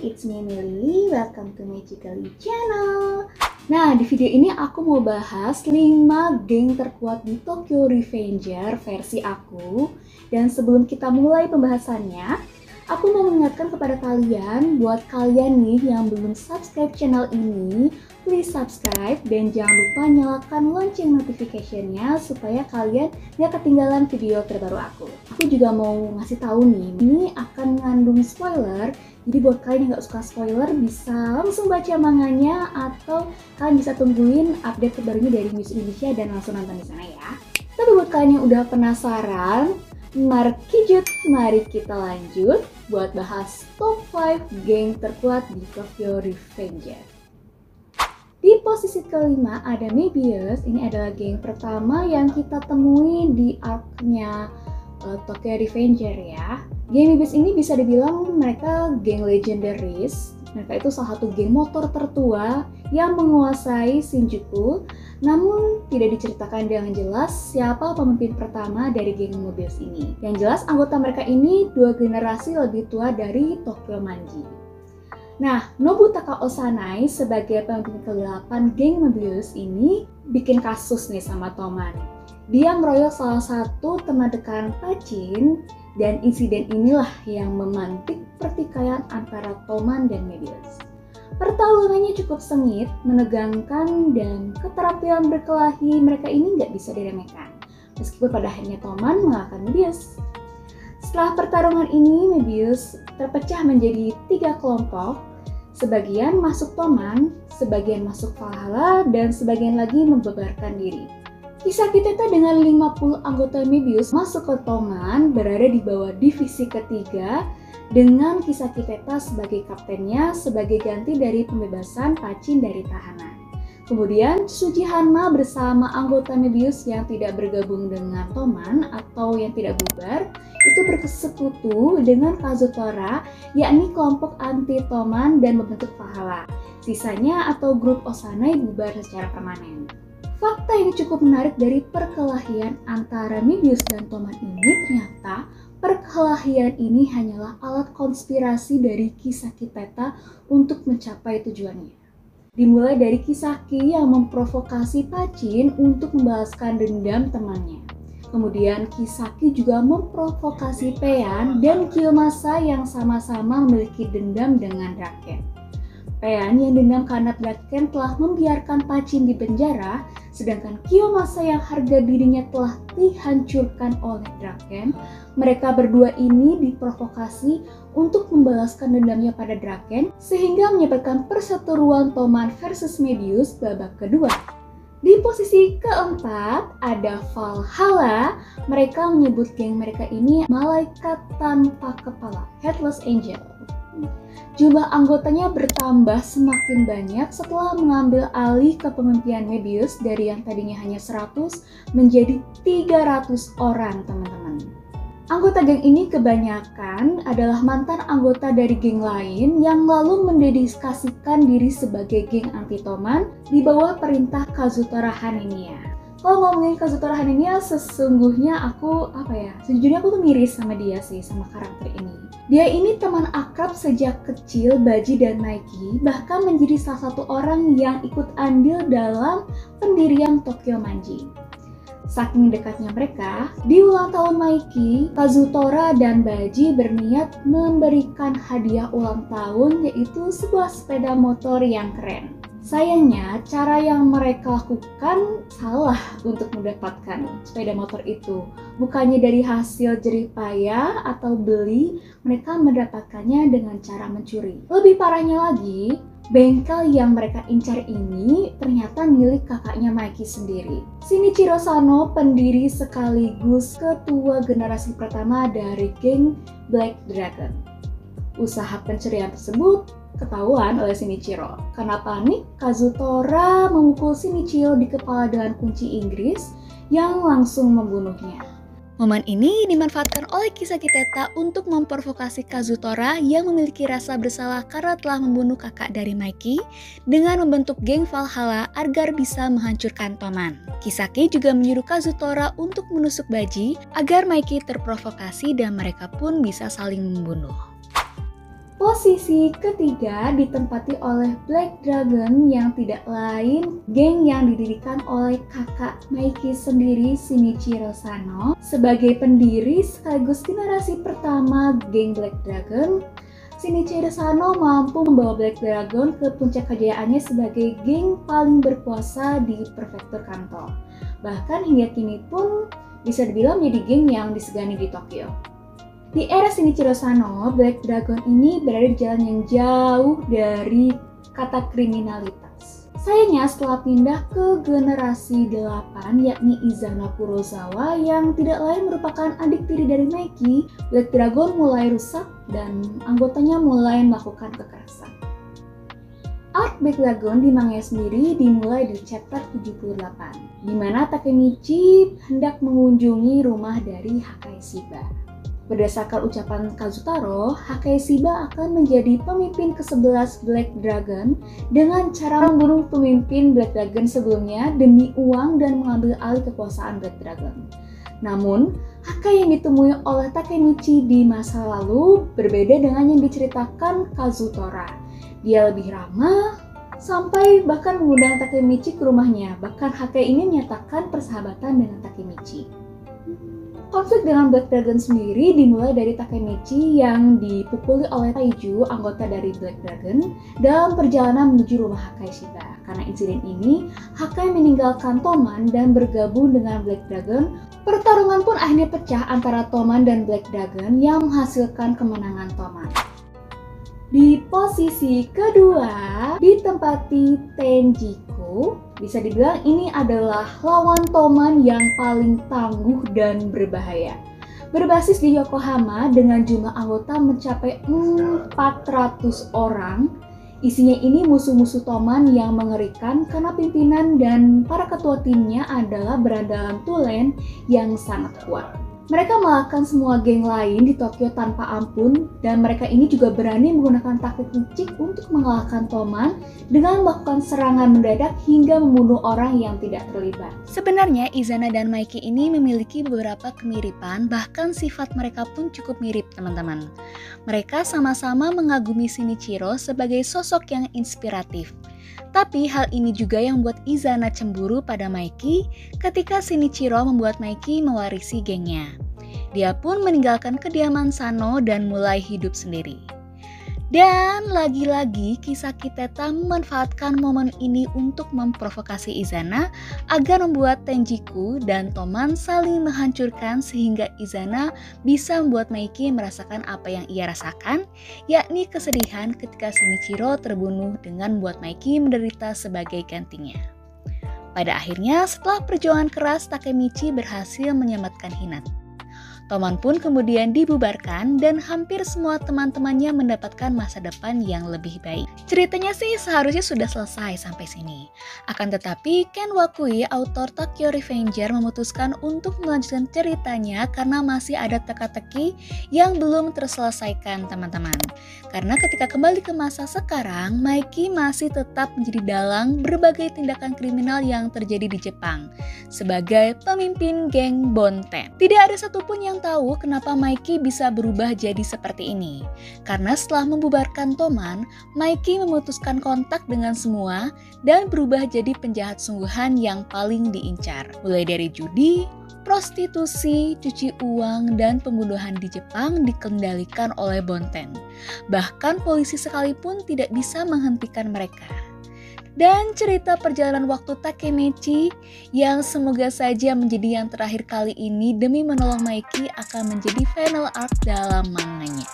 it's me Milly, welcome to Magically Channel. Nah, di video ini aku mau bahas 5 geng terkuat di Tokyo Revenger versi aku. Dan sebelum kita mulai pembahasannya, aku mau mengingatkan kepada kalian, buat kalian nih yang belum subscribe channel ini, please subscribe dan jangan lupa nyalakan lonceng notification-nya supaya kalian gak ketinggalan video terbaru aku. Aku juga mau ngasih tahu nih, ini akan mengandung spoiler, jadi buat kalian yang gak suka spoiler bisa langsung baca manganya atau kalian bisa tungguin update terbarunya dari Muse Indonesia dan langsung nonton di sana ya. Tapi buat kalian yang udah penasaran, mari kita lanjut buat bahas top 5 geng terkuat di Tokyo Revenger. Di posisi kelima ada Mebius. Ini adalah geng pertama yang kita temui di arc-nya Tokyo Revenger ya. Geng Mebius ini bisa dibilang mereka geng legendaris. Mereka itu salah satu geng motor tertua yang menguasai Shinjuku. Namun tidak diceritakan dengan jelas siapa pemimpin pertama dari geng Mebius ini. Yang jelas anggota mereka ini 2 generasi lebih tua dari Tokyo Manji. Nah, Nobutaka Osanai sebagai pemimpin ke-8 geng Mebius ini bikin kasus nih sama Toman. Dia meroyok salah satu teman dekat Pachin dan insiden inilah yang memantik pertikaian antara Toman dan Mebius. Pertarungannya cukup sengit, menegangkan, dan keterampilan berkelahi mereka ini nggak bisa diremehkan. Meskipun pada akhirnya Toman mengalahkan Mebius. Setelah pertarungan ini, Mebius terpecah menjadi 3 kelompok. Sebagian masuk Toman, sebagian masuk Valhalla, dan sebagian lagi membubarkan diri. Kisaki Teta dengan 50 anggota Mebius masuk ke Toman berada di bawah divisi ketiga dengan Kisaki Teta sebagai kaptennya sebagai ganti dari pembebasan Pachin dari tahanan. Kemudian Tsuji Hanma bersama anggota Mebius yang tidak bergabung dengan Toman atau yang tidak bubar itu bersekutu dengan Kazutora, yakni kelompok anti Toman dan membentuk Valhalla. Sisanya atau grup Osanai bubar secara permanen. Fakta yang cukup menarik dari perkelahian antara Mebius dan Toman ini ternyata perkelahian ini hanyalah alat konspirasi dari Kisaki Teta untuk mencapai tujuannya. Dimulai dari Kisaki yang memprovokasi Pachin untuk membalaskan dendam temannya. Kemudian Kisaki juga memprovokasi Paean dan Kiyomasa yang sama-sama memiliki dendam dengan Draken. Paean yang dendam karena Draken telah membiarkan Pachin di penjara, sedangkan Kiyomasa yang harga dirinya telah dihancurkan oleh Draken. Mereka berdua ini diprovokasi untuk membalaskan dendamnya pada Draken, sehingga menyebabkan perseteruan Toman versus Mebius babak kedua. Di posisi keempat ada Valhalla. Mereka menyebut geng mereka ini malaikat tanpa kepala, Headless Angel. Jumlah anggotanya bertambah semakin banyak setelah mengambil alih kepemimpinan Mebius dari yang tadinya hanya 100 menjadi 300 orang, teman-teman. Anggota geng ini kebanyakan adalah mantan anggota dari geng lain yang lalu mendedikasikan diri sebagai geng anti-Toman di bawah perintah Kazutora Hanemiya. Kalau ngomongin Kazutora Hanemiya, sesungguhnya sejujurnya aku tuh miris sama dia sih, sama karakter ini. Dia ini teman akrab sejak kecil Baji dan Maiki, bahkan menjadi salah satu orang yang ikut andil dalam pendirian Tokyo Manji. Saking dekatnya mereka, di ulang tahun Maiki, Kazutora dan Baji berniat memberikan hadiah ulang tahun, yaitu sebuah sepeda motor yang keren. Sayangnya, cara yang mereka lakukan salah untuk mendapatkan sepeda motor itu. Bukannya dari hasil jerih payah atau beli, mereka mendapatkannya dengan cara mencuri. Lebih parahnya lagi, bengkel yang mereka incar ini ternyata milik kakaknya Maiki sendiri. Shinichiro Sano, pendiri sekaligus ketua generasi pertama dari geng Black Dragon. Usaha pencurian tersebut ketahuan oleh Shinichiro. Karena panik, Kazutora memukul Shinichiro di kepala dengan kunci Inggris yang langsung membunuhnya. Momen ini dimanfaatkan oleh Kisaki Teta untuk memprovokasi Kazutora yang memiliki rasa bersalah karena telah membunuh kakak dari Maiki dengan membentuk geng Valhalla agar bisa menghancurkan Toman. Kisaki juga menyuruh Kazutora untuk menusuk Baji agar Maiki terprovokasi dan mereka pun bisa saling membunuh. posisi ketiga ditempati oleh Black Dragon yang tidak lain geng yang didirikan oleh kakak Maiki sendiri, Shinichiro Sano. Sebagai pendiri sekaligus generasi pertama geng Black Dragon, Shinichiro Sano mampu membawa Black Dragon ke puncak kejayaannya sebagai geng paling berkuasa di prefektur Kanto. Bahkan hingga kini pun bisa dibilang menjadi geng yang disegani di Tokyo. Di era Shinichiro Sano, Black Dragon ini berada di jalan yang jauh dari kata kriminalitas. Sayangnya setelah pindah ke generasi 8 yakni Izana Kurosawa yang tidak lain merupakan adik tiri dari Maiki, Black Dragon mulai rusak dan anggotanya mulai melakukan kekerasan. Arc Black Dragon di manga sendiri dimulai di chapter 78, di mana Takemichi hendak mengunjungi rumah dari Hakai Shiba. Berdasarkan ucapan Kazutaro, Hakai Shiba akan menjadi pemimpin ke-11 Black Dragon dengan cara membunuh pemimpin Black Dragon sebelumnya demi uang dan mengambil alih kekuasaan Black Dragon. Namun, Hakai yang ditemui oleh Takemichi di masa lalu berbeda dengan yang diceritakan Kazutora. Dia lebih ramah, sampai bahkan mengundang Takemichi ke rumahnya. Bahkan Hakai ini menyatakan persahabatan dengan Takemichi. Konflik dengan Black Dragon sendiri dimulai dari Takemichi yang dipukuli oleh Taiju, anggota dari Black Dragon, dalam perjalanan menuju rumah Hakai Shiba. Karena insiden ini, Hakai meninggalkan Toman dan bergabung dengan Black Dragon. Pertarungan pun akhirnya pecah antara Toman dan Black Dragon yang menghasilkan kemenangan Toman. Di posisi kedua ditempati Tenjiku. Bisa dibilang ini adalah lawan Toman yang paling tangguh dan berbahaya. Berbasis di Yokohama dengan jumlah anggota mencapai 400 orang. Isinya ini musuh-musuh Toman yang mengerikan karena pimpinan dan para ketua timnya adalah berandalan tulen yang sangat kuat. Mereka mengalahkan semua geng lain di Tokyo tanpa ampun, dan mereka ini juga berani menggunakan taktik licik untuk mengalahkan Toman dengan melakukan serangan mendadak hingga membunuh orang yang tidak terlibat. Sebenarnya Izana dan Maiki ini memiliki beberapa kemiripan, bahkan sifat mereka pun cukup mirip teman-teman. Mereka sama-sama mengagumi Shinichiro sebagai sosok yang inspiratif. Tapi hal ini juga yang membuat Izana cemburu pada Maiki ketika Shinichiro membuat Maiki mewarisi gengnya. Dia pun meninggalkan kediaman Sano dan mulai hidup sendiri. Dan lagi-lagi kisah Kiteta memanfaatkan momen ini untuk memprovokasi Izana agar membuat Tenjiku dan Toman saling menghancurkan sehingga Izana bisa membuat Maiki merasakan apa yang ia rasakan, yakni kesedihan ketika Shinichiro terbunuh dengan membuat Maiki menderita sebagai gantinya. Pada akhirnya setelah perjuangan keras Takemichi berhasil menyelamatkan Hinata. Toman pun kemudian dibubarkan dan hampir semua teman-temannya mendapatkan masa depan yang lebih baik. Ceritanya sih seharusnya sudah selesai sampai sini. Akan tetapi Ken Wakui, autor Tokyo Revenger, memutuskan untuk melanjutkan ceritanya karena masih ada teka-teki yang belum terselesaikan teman-teman. Karena ketika kembali ke masa sekarang, Maiki masih tetap menjadi dalang berbagai tindakan kriminal yang terjadi di Jepang sebagai pemimpin geng Bonten. Tidak ada satupun yang tahu kenapa Maiki bisa berubah jadi seperti ini. Karena setelah membubarkan Toman, Maiki memutuskan kontak dengan semua dan berubah jadi penjahat sungguhan yang paling diincar. Mulai dari judi, prostitusi, cuci uang, dan pembunuhan di Jepang dikendalikan oleh Bonten. Bahkan polisi sekalipun tidak bisa menghentikan mereka. Dan cerita perjalanan waktu Takemichi yang semoga saja menjadi yang terakhir kali ini demi menolong Maiki akan menjadi final arc dalam manganya.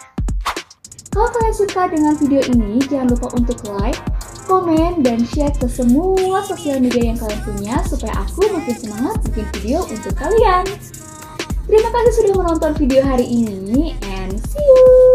Kalau kalian suka dengan video ini, jangan lupa untuk like, komen, dan share ke semua sosial media yang kalian punya supaya aku makin semangat bikin video untuk kalian. Terima kasih sudah menonton video hari ini, and see you!